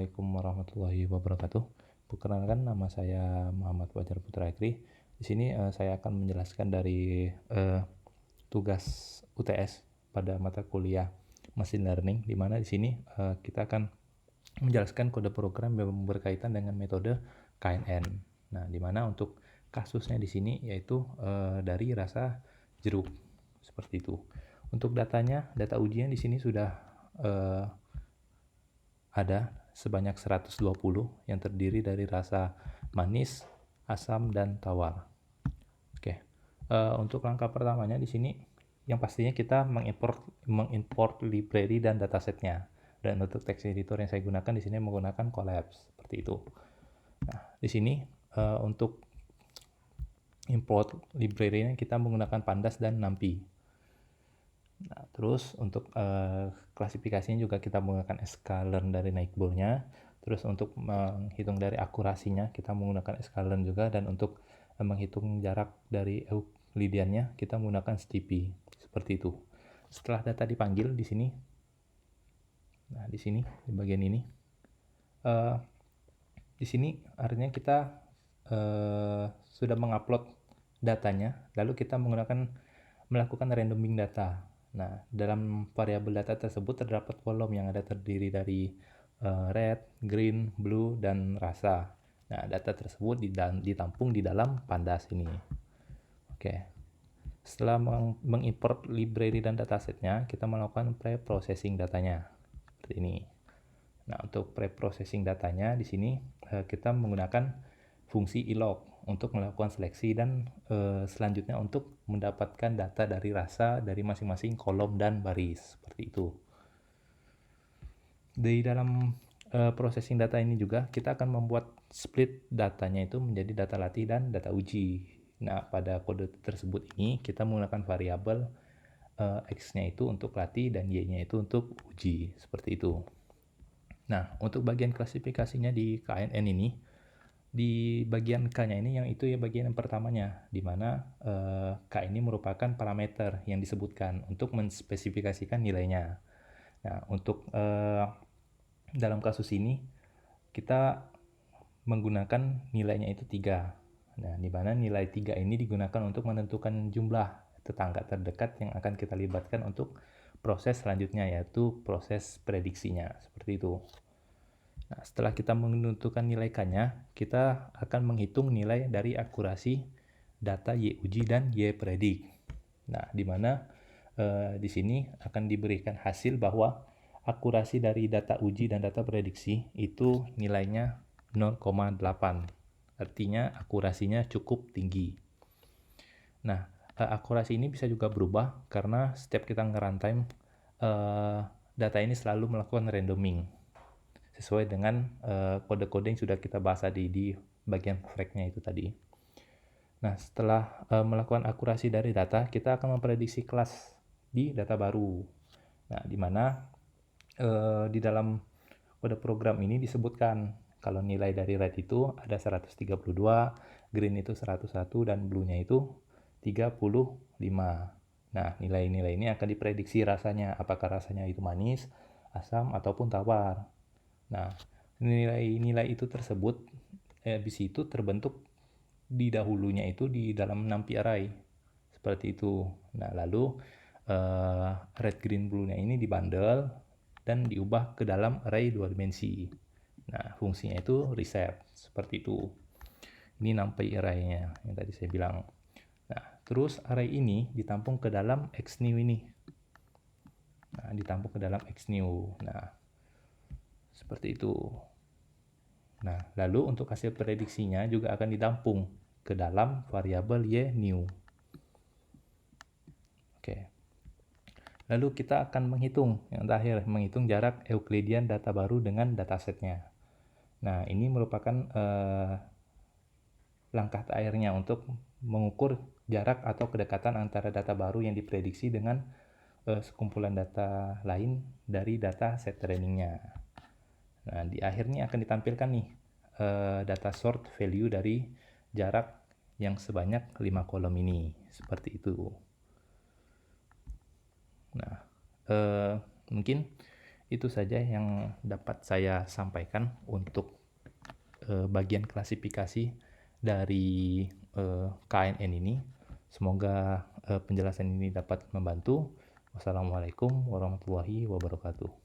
Assalamualaikum warahmatullahi wabarakatuh. Perkenalkan, nama saya Muhammad Fajar Putra Ekri. Di sini saya akan menjelaskan dari tugas UTS pada mata kuliah Machine Learning, di mana di sini kita akan menjelaskan kode program yang berkaitan dengan metode KNN. Nah, di mana untuk kasusnya di sini yaitu dari rasa jeruk seperti itu. Untuk datanya, data ujian di sini sudah ada sebanyak 120 yang terdiri dari rasa manis, asam, dan tawar. Oke, untuk langkah pertamanya di sini yang pastinya kita mengimport library dan datasetnya. Dan untuk text editor yang saya gunakan di sini menggunakan Collabs seperti itu. Nah, di sini untuk import library-nya kita menggunakan Pandas dan NumPy. Nah, terus untuk klasifikasinya juga kita menggunakan sklearn dari Nightbowl-nya. Terus untuk menghitung dari akurasinya kita menggunakan sklearn juga, dan untuk menghitung jarak dari Euclidean-nya kita menggunakan STP. Seperti itu. Setelah data dipanggil di sini, nah di sini di bagian ini, di sini artinya kita sudah mengupload datanya, lalu kita melakukan randoming data. Nah, dalam variabel data tersebut terdapat kolom yang terdiri dari red, green, blue, dan rasa. Nah, data tersebut ditampung di dalam Pandas ini. Oke. Setelah mengimport library dan datasetnya, kita melakukan pre-processing datanya. Seperti ini. Nah, untuk pre-processing datanya di sini kita menggunakan fungsi ilog untuk melakukan seleksi, dan selanjutnya untuk mendapatkan data dari rasa dari masing-masing kolom dan baris seperti itu. Di dalam processing data ini juga kita akan membuat split datanya itu menjadi data latih dan data uji. Nah, pada kode tersebut ini kita menggunakan variabel X-nya itu untuk latih dan Y-nya itu untuk uji seperti itu. Nah, untuk bagian klasifikasinya di KNN ini, di bagian K-nya ini yang itu ya bagian yang pertamanya, di mana K ini merupakan parameter yang disebutkan untuk menspesifikasikan nilainya. Nah, untuk dalam kasus ini kita menggunakan nilainya itu 3. Nah, di mana nilai 3 ini digunakan untuk menentukan jumlah tetangga terdekat yang akan kita libatkan untuk proses selanjutnya, yaitu proses prediksinya, seperti itu. Nah, setelah kita menentukan nilai K-nya, kita akan menghitung nilai dari akurasi data Y uji dan Y predik. Nah, di mana di sini akan diberikan hasil bahwa akurasi dari data uji dan data prediksi itu nilainya 0,8. Artinya akurasinya cukup tinggi. Nah, akurasi ini bisa juga berubah karena setiap kita nge-runtime data ini selalu melakukan randoming sesuai dengan kode-kode yang sudah kita bahas tadi di bagian frag-nya itu tadi. Nah, setelah melakukan akurasi dari data, kita akan memprediksi kelas di data baru. Nah, di mana di dalam kode program ini disebutkan kalau nilai dari red itu ada 132, green itu 101, dan blue-nya itu 35. Nah, nilai-nilai ini akan diprediksi rasanya, apakah rasanya itu manis, asam, ataupun tawar. Nah, nilai-nilai itu tersebut habis itu terbentuk di dahulunya itu di dalam NumPy array seperti itu. Nah, lalu red, green, blue-nya ini dibundle dan diubah ke dalam array 2 dimensi. Nah, fungsinya itu reset seperti itu. Ini NumPy array-nya yang tadi saya bilang. Nah, terus array ini ditampung ke dalam xnew ini. Nah, ditampung ke dalam xnew. Nah, seperti itu. Nah, lalu untuk hasil prediksinya juga akan ditampung ke dalam variabel ynew. Oke. Lalu kita akan menghitung, yang terakhir, menghitung jarak Euclidean data baru dengan datasetnya. Nah, ini merupakan langkah terakhirnya untuk mengukur jarak atau kedekatan antara data baru yang diprediksi dengan sekumpulan data lain dari data set trainingnya. Nah, di akhirnya akan ditampilkan nih data sort value dari jarak yang sebanyak 5 kolom ini. Seperti itu. Nah, mungkin Itu saja yang dapat saya sampaikan untuk bagian klasifikasi dari KNN ini. Semoga penjelasan ini dapat membantu. Wassalamualaikum warahmatullahi wabarakatuh.